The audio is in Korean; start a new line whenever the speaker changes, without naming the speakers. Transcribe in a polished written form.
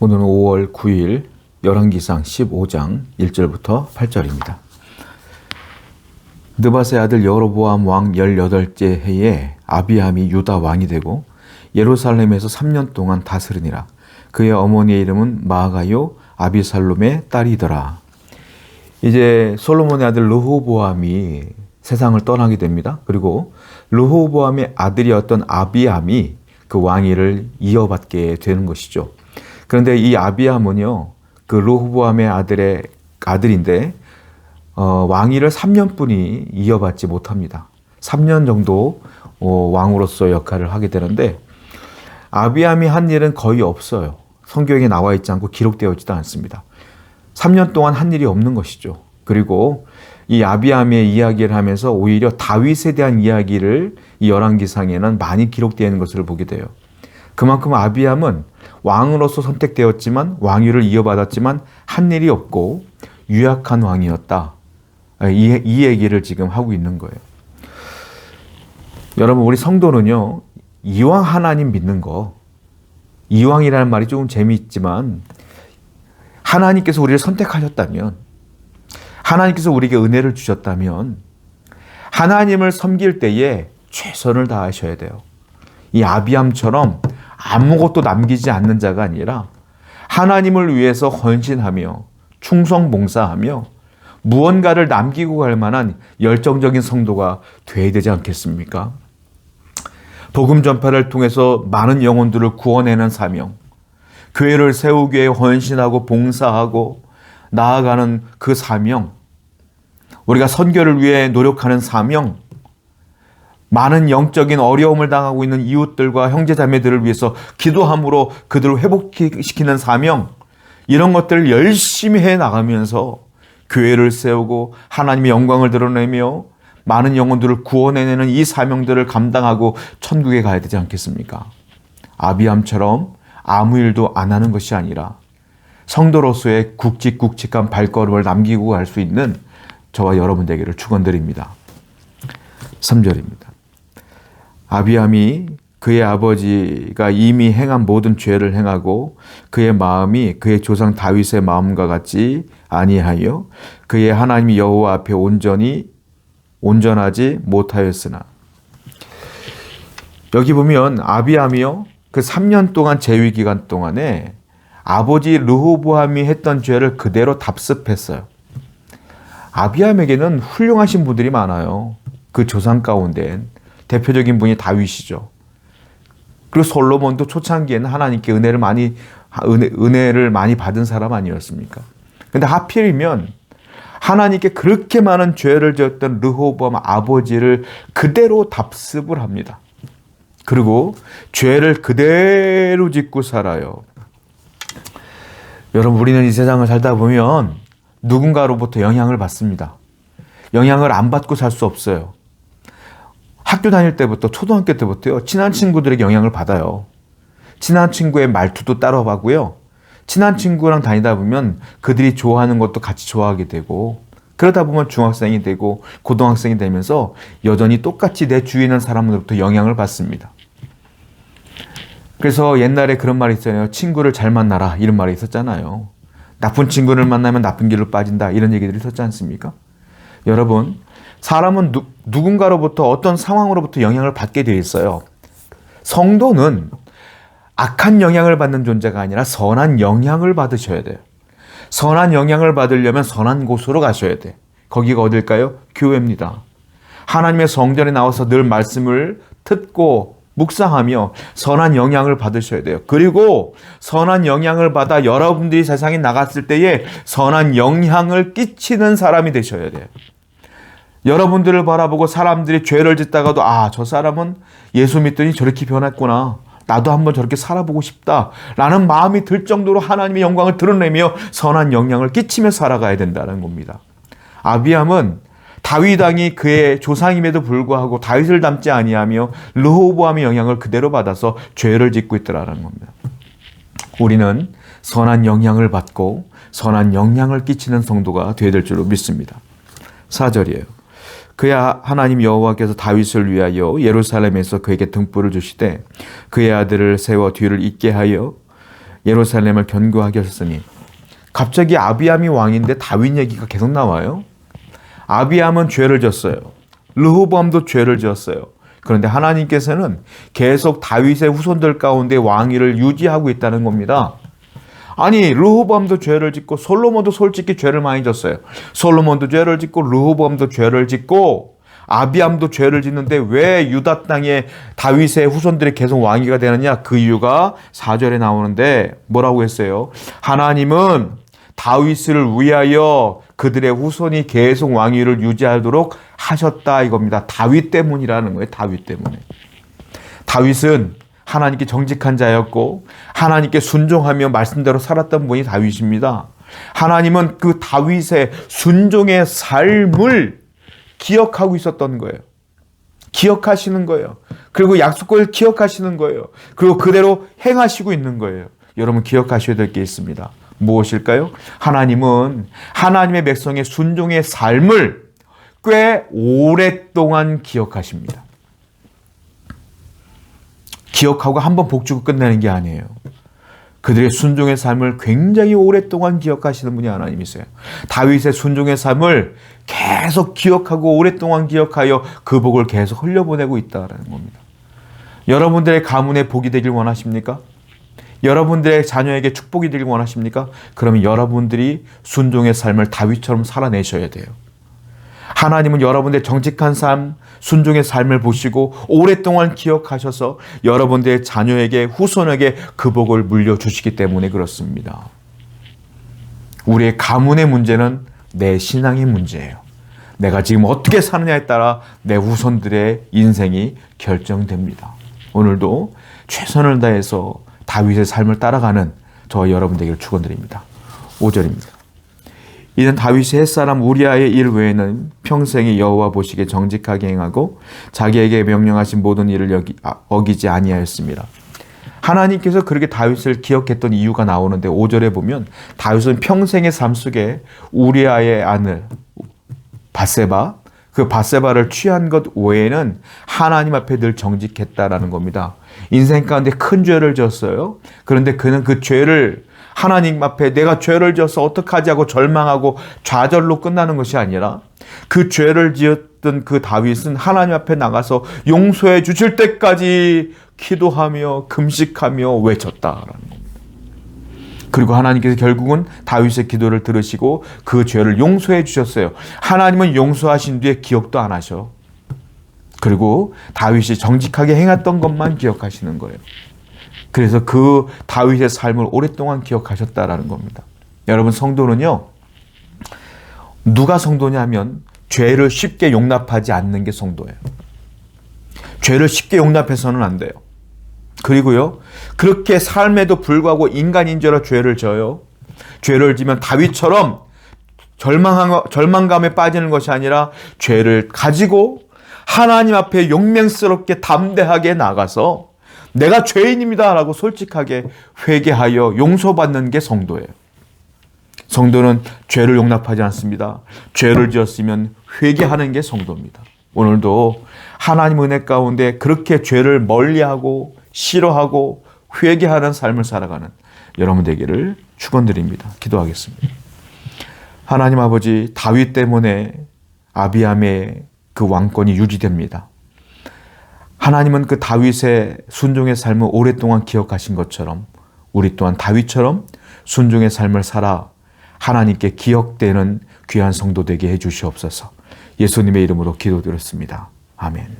오늘은 5월 9일 열왕기상 15장 1절부터 8절입니다. 느밧의 아들 여로보암 왕 18째 해에 아비암이 유다 왕이 되고 예루살렘에서 3년 동안 다스리니라. 그의 어머니의 이름은 마아가요 아비살롬의 딸이더라. 이제 솔로몬의 아들 르호보암이 세상을 떠나게 됩니다. 그리고 르호보암의 아들이었던 아비암이 그 왕위를 이어받게 되는 것이죠. 그런데 이 아비암은요, 그 르호보암의 아들인데 왕위를 3년뿐이 이어받지 못합니다. 3년 정도 왕으로서 역할을 하게 되는데 아비암이 한 일은 거의 없어요. 성경에 나와 있지 않고 기록되어 있지도 않습니다. 3년 동안 한 일이 없는 것이죠. 그리고 이 아비암의 이야기를 하면서 오히려 다윗에 대한 이야기를 이 열왕기상에는 많이 기록되어 있는 것을 보게 돼요. 그만큼 아비암은 왕으로서 선택되었지만 왕위를 이어받았지만 한 일이 없고 유약한 왕이었다. 이 얘기를 지금 하고 있는 거예요. 여러분, 우리 성도는요, 이왕 하나님 믿는 거, 이왕이라는 말이 조금 재미있지만 하나님께서 우리를 선택하셨다면, 하나님께서 우리에게 은혜를 주셨다면 하나님을 섬길 때에 최선을 다하셔야 돼요. 이 아비암처럼 아무것도 남기지 않는 자가 아니라 하나님을 위해서 헌신하며 충성봉사하며 무언가를 남기고 갈 만한 열정적인 성도가 되어야 되지 않겠습니까? 복음 전파를 통해서 많은 영혼들을 구원해내는 사명, 교회를 세우기 위해 헌신하고 봉사하고 나아가는 그 사명, 우리가 선교를 위해 노력하는 사명, 많은 영적인 어려움을 당하고 있는 이웃들과 형제자매들을 위해서 기도함으로 그들을 회복시키는 사명, 이런 것들을 열심히 해나가면서 교회를 세우고 하나님의 영광을 드러내며 많은 영혼들을 구원해내는 이 사명들을 감당하고 천국에 가야 되지 않겠습니까? 아비암처럼 아무 일도 안 하는 것이 아니라 성도로서의 굵직굵직한 발걸음을 남기고 갈 수 있는 저와 여러분 되기를 축원드립니다. 3절입니다. 아비암이 그의 아버지가 이미 행한 모든 죄를 행하고 그의 마음이 그의 조상 다윗의 마음과 같지 아니하여 그의 하나님 여호와 앞에 온전하지 못하였으나. 여기 보면 아비암이요, 그 3년 동안 재위 기간 동안에 아버지 르호보암이 했던 죄를 그대로 답습했어요. 아비암에게는 훌륭하신 분들이 많아요. 그 조상 가운데 대표적인 분이 다윗이죠. 그리고 솔로몬도 초창기에는 하나님께 은혜를 많이 받은 사람 아니었습니까? 근데 하필이면 하나님께 그렇게 많은 죄를 지었던 르호보암 아버지를 그대로 답습을 합니다. 그리고 죄를 그대로 짓고 살아요. 여러분, 우리는 이 세상을 살다 보면 누군가로부터 영향을 받습니다. 영향을 안 받고 살 수 없어요. 학교 다닐 때부터, 초등학교 때부터요, 친한 친구들에게 영향을 받아요. 친한 친구의 말투도 따라가고요. 친한 친구랑 다니다 보면 그들이 좋아하는 것도 같이 좋아하게 되고, 그러다 보면 중학생이 되고 고등학생이 되면서 여전히 똑같이 내 주위에 있는 사람으로부터 영향을 받습니다. 그래서 옛날에 그런 말이 있잖아요. 친구를 잘 만나라, 이런 말이 있었잖아요. 나쁜 친구를 만나면 나쁜 길로 빠진다, 이런 얘기들이 있었지 않습니까? 여러분, 사람은 누군가로부터, 어떤 상황으로부터 영향을 받게 되어 있어요. 성도는 악한 영향을 받는 존재가 아니라 선한 영향을 받으셔야 돼요. 선한 영향을 받으려면 선한 곳으로 가셔야 돼. 거기가 어딜까요? 교회입니다. 하나님의 성전에 나와서 늘 말씀을 듣고 묵상하며 선한 영향을 받으셔야 돼요. 그리고 선한 영향을 받아 여러분들이 세상에 나갔을 때에 선한 영향을 끼치는 사람이 되셔야 돼요. 여러분들을 바라보고 사람들이 죄를 짓다가도, 아, 저 사람은 예수 믿더니 저렇게 변했구나, 나도 한번 저렇게 살아보고 싶다 라는 마음이 들 정도로 하나님의 영광을 드러내며 선한 영향을 끼치며 살아가야 된다는 겁니다. 아비암은 다윗 왕이 그의 조상임에도 불구하고 다윗을 닮지 아니하며 르호보암의 영향을 그대로 받아서 죄를 짓고 있더라는 겁니다. 우리는 선한 영향을 받고 선한 영향을 끼치는 성도가 되어야 될 줄로 믿습니다. 4절이에요. 그의 하나님 여호와께서 다윗을 위하여 예루살렘에서 그에게 등불을 주시되 그의 아들을 세워 뒤를 잇게 하여 예루살렘을 견고하게 하셨으니. 갑자기 아비암이 왕인데 다윗 얘기가 계속 나와요. 아비암은 죄를 졌어요. 르호보암도 죄를 지었어요. 그런데 하나님께서는 계속 다윗의 후손들 가운데 왕위를 유지하고 있다는 겁니다. 아니, 르호보암도 죄를 짓고 솔로몬도 솔직히 죄를 많이 졌어요. 솔로몬도 죄를 짓고 르호보암도 죄를 짓고 아비암도 죄를 짓는데 왜 유다 땅에 다윗의 후손들이 계속 왕위가 되느냐? 그 이유가 4절에 나오는데 뭐라고 했어요? 하나님은 다윗을 위하여 그들의 후손이 계속 왕위를 유지하도록 하셨다 이겁니다. 다윗 때문이라는 거예요. 다윗 때문에. 다윗은 하나님께 정직한 자였고 하나님께 순종하며 말씀대로 살았던 분이 다윗입니다. 하나님은 그 다윗의 순종의 삶을 기억하고 있었던 거예요. 기억하시는 거예요. 그리고 약속을 기억하시는 거예요. 그리고 그대로 행하시고 있는 거예요. 여러분 기억하셔야 될 게 있습니다. 무엇일까요? 하나님은 하나님의 백성의 순종의 삶을 꽤 오랫동안 기억하십니다. 기억하고 한번 복 주고 끝내는 게 아니에요. 그들의 순종의 삶을 굉장히 오랫동안 기억하시는 분이 하나님이세요. 다윗의 순종의 삶을 계속 기억하고 오랫동안 기억하여 그 복을 계속 흘려보내고 있다는 겁니다. 여러분들의 가문에 복이 되길 원하십니까? 여러분들의 자녀에게 축복이 되길 원하십니까? 그러면 여러분들이 순종의 삶을 다윗처럼 살아내셔야 돼요. 하나님은 여러분들의 정직한 삶, 순종의 삶을 보시고 오랫동안 기억하셔서 여러분들의 자녀에게, 후손에게 그 복을 물려주시기 때문에 그렇습니다. 우리의 가문의 문제는 내 신앙의 문제예요. 내가 지금 어떻게 사느냐에 따라 내 후손들의 인생이 결정됩니다. 오늘도 최선을 다해서 다윗의 삶을 따라가는 저와 여러분들에게 축원드립니다. 5절입니다. 이는 다윗이 햇사람 우리아의 일 외에는 평생에 여호와 보시기에 정직하게 행하고 자기에게 명령하신 모든 일을 어기지 아니하였습니다. 하나님께서 그렇게 다윗을 기억했던 이유가 나오는데 5절에 보면 다윗은 평생의 삶 속에 우리아의 아들 밧세바, 그 밧세바를 취한 것 외에는 하나님 앞에 늘 정직했다라는 겁니다. 인생 가운데 큰 죄를 지었어요. 그런데 그는 그 죄를 하나님 앞에 내가 죄를 지어서 어떡하지 하고 절망하고 좌절로 끝나는 것이 아니라 그 죄를 지었던 그 다윗은 하나님 앞에 나가서 용서해 주실 때까지 기도하며 금식하며 외쳤다라는 겁니다. 그리고 하나님께서 결국은 다윗의 기도를 들으시고 그 죄를 용서해 주셨어요. 하나님은 용서하신 뒤에 기억도 안 하셔. 그리고 다윗이 정직하게 행했던 것만 기억하시는 거예요. 그래서 그 다윗의 삶을 오랫동안 기억하셨다라는 겁니다. 여러분 성도는요, 누가 성도냐면 죄를 쉽게 용납하지 않는 게 성도예요. 죄를 쉽게 용납해서는 안 돼요. 그리고요, 그렇게 삶에도 불구하고 인간인 줄 알아 죄를 져요. 죄를 지면 다윗처럼 절망감에 빠지는 것이 아니라 죄를 가지고 하나님 앞에 용맹스럽게 담대하게 나가서 내가 죄인입니다 라고 솔직하게 회개하여 용서받는 게 성도예요. 성도는 죄를 용납하지 않습니다. 죄를 지었으면 회개하는 게 성도입니다. 오늘도 하나님 은혜 가운데 그렇게 죄를 멀리하고 싫어하고 회개하는 삶을 살아가는 여러분 되기를 축원드립니다. 기도하겠습니다. 하나님 아버지, 다윗 때문에 아비암의 그 왕권이 유지됩니다. 하나님은 그 다윗의 순종의 삶을 오랫동안 기억하신 것처럼 우리 또한 다윗처럼 순종의 삶을 살아 하나님께 기억되는 귀한 성도 되게 해 주시옵소서. 예수님의 이름으로 기도드렸습니다. 아멘.